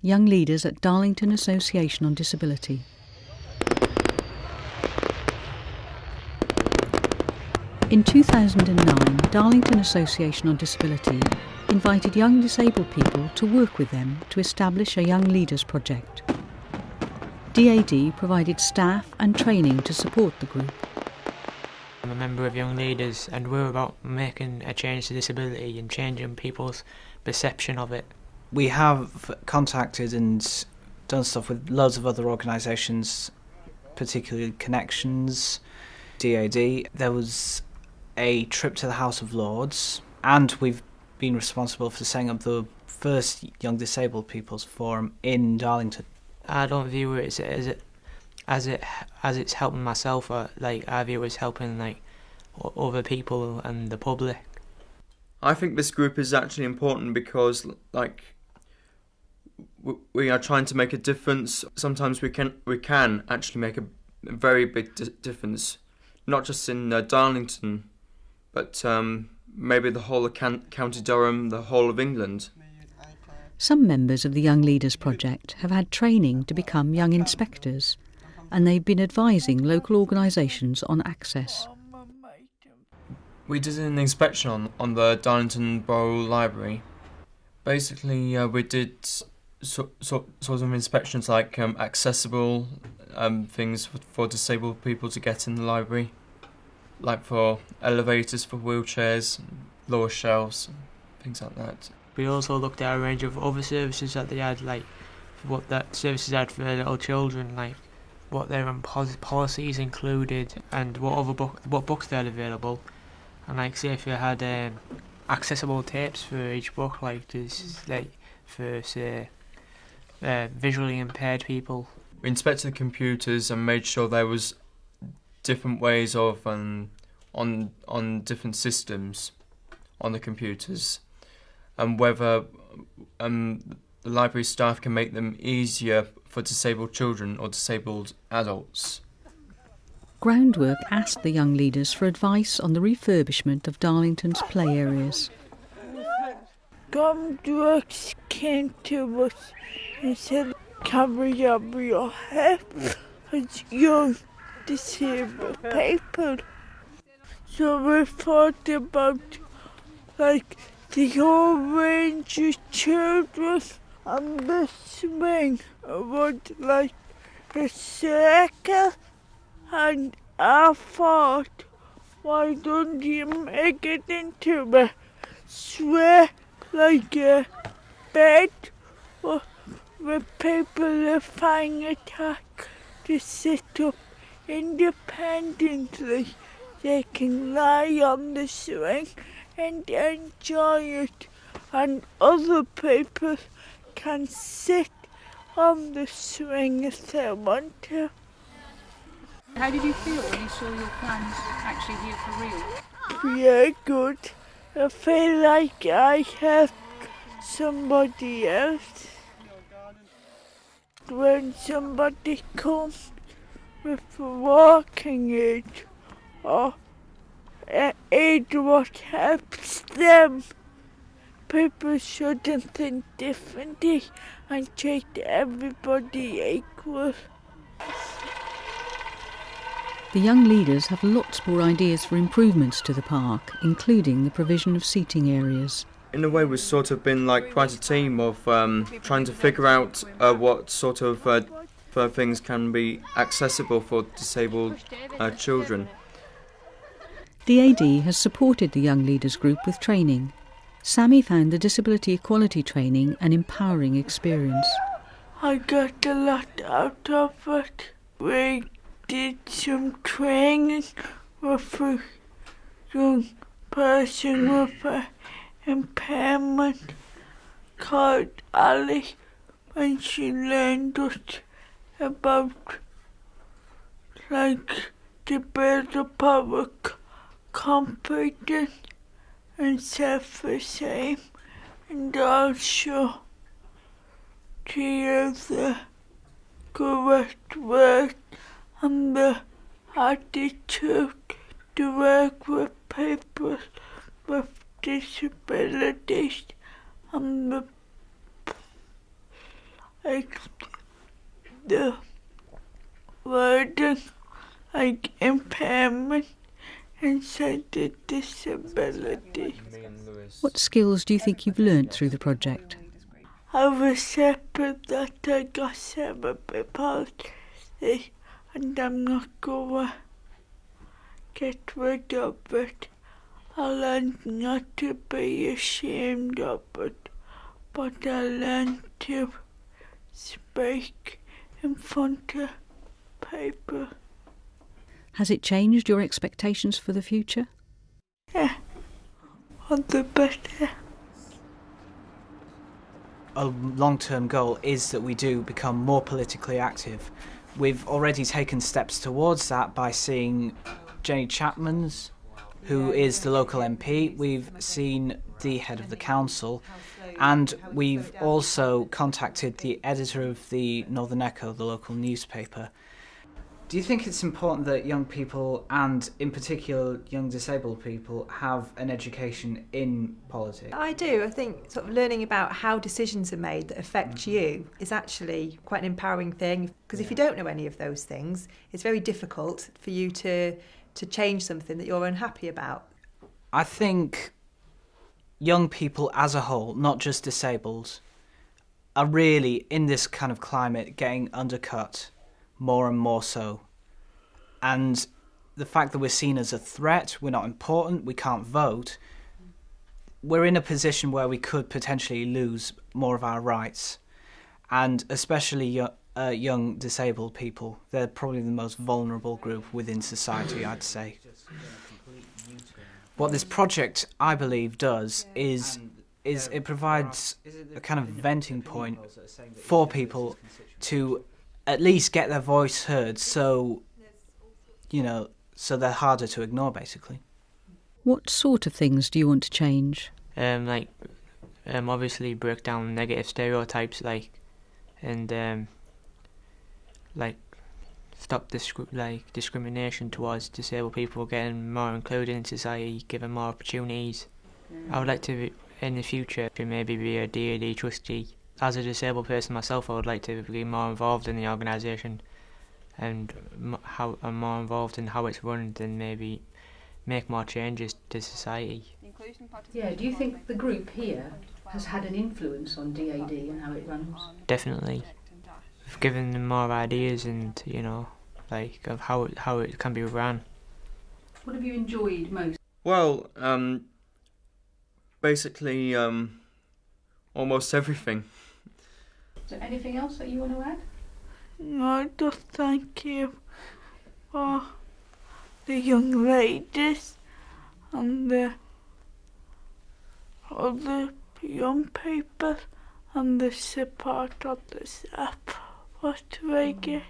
young leaders at Darlington Association on Disability. In 2009, Darlington Association on Disability invited young disabled people to work with them to establish a Young Leaders project. DAD provided staff and training to support the group. I'm a member of Young Leaders, and we're about making a change to disability and changing people's perception of it. We have contacted and done stuff with loads of other organisations, particularly Connections, DAD. There was a trip to the House of Lords, and we've been responsible for setting up the first Young Disabled People's Forum in Darlington. I don't view it as it's helping myself, or I view it as helping other people and the public. I think this group is actually important because we are trying to make a difference. Sometimes we can actually make a very big difference, not just in Darlington, but maybe the whole of County Durham, the whole of England. Some members of the Young Leaders Project have had training to become young inspectors, and they've been advising local organisations on access. We did an inspection on the Darlington Borough Library. Basically, we did sort of inspections like accessible things for disabled people to get in the library, like for elevators for wheelchairs, lower shelves, things like that. We also looked at a range of other services that they had, what that services had for little children, what their policies included, and what books they had available. And say if you had accessible tapes for each book, for say visually impaired people. We inspected the computers and made sure there was different ways of on different systems on the computers, and whether the library staff can make them easier for disabled children or disabled adults. Groundwork asked the young leaders for advice on the refurbishment of Darlington's play areas. Groundwork came to us and said, "Can we have your help as young disabled people?" So we thought about the whole range of children, and the swing was like a circle, and I thought, why don't you make it into a swing, like a bed with people that find a task to sit up independently. They can lie on the swing and enjoy it, and other people can sit on the swing if they want to. How did you feel when you saw your plans actually here for real? Yeah, good. I feel like I helped somebody else. When somebody comes with a walking aid or aid what helps them, people shouldn't think differently and treat everybody equal. The young leaders have lots more ideas for improvements to the park, including the provision of seating areas. In a way, we've sort of been quite a team of trying to figure out what sort of things can be accessible for disabled children. DAD has supported the Young Leaders group with training. Sammy found the disability equality training an empowering experience. I got a lot out of it. We did some training with a young person with an impairment called Ali, and she learned us about to build up our confidence and self-esteem, and also to use the correct words and the attitude to work with people with disabilities, and like the wording, like impairment inside the disability. What skills do you think you've learnt through the project? I was separate that I got cerebral palsy and I'm not going to get rid of it. I learned not to be ashamed of it, but I learned to speak in front of people. Has it changed your expectations for the future? Yeah, for the better. A long-term goal is that we do become more politically active. We've already taken steps towards that by seeing Jenny Chapman's, who is the local MP. We've seen the head of the council, and we've also contacted the editor of the Northern Echo, the local newspaper. Do you think it's important that young people, and in particular young disabled people, have an education in politics? I do. I think sort of learning about how decisions are made that affect you is actually quite an empowering thing, because if you don't know any of those things, it's very difficult for you to change something that you're unhappy about. I think young people as a whole, not just disabled, are really, in this kind of climate, getting undercut more and more so. And the fact that we're seen as a threat, we're not important, we can't vote, we're in a position where we could potentially lose more of our rights. And especially young disabled people, they're probably the most vulnerable group within society, I'd say. What this project, I believe, does is it provides a kind of venting point for people to at least get their voice heard, so, so they're harder to ignore, basically. What sort of things do you want to change? Obviously break down negative stereotypes, and stop discrimination towards disabled people, getting more included in society, giving more opportunities. I would like to, in the future, to maybe be a DAD trustee. As a disabled person myself, I would like to be more involved in the organisation and more involved in how it's run, and maybe make more changes to society. Yeah, do you think the group here has had an influence on DAD and how it runs? Definitely. We've given them more ideas and, of how it can be run. What have you enjoyed most? Well, basically, almost everything. Is there anything else that you want to add? No, just thank you for the young ladies and the other young people and the support of the staff. What do I get?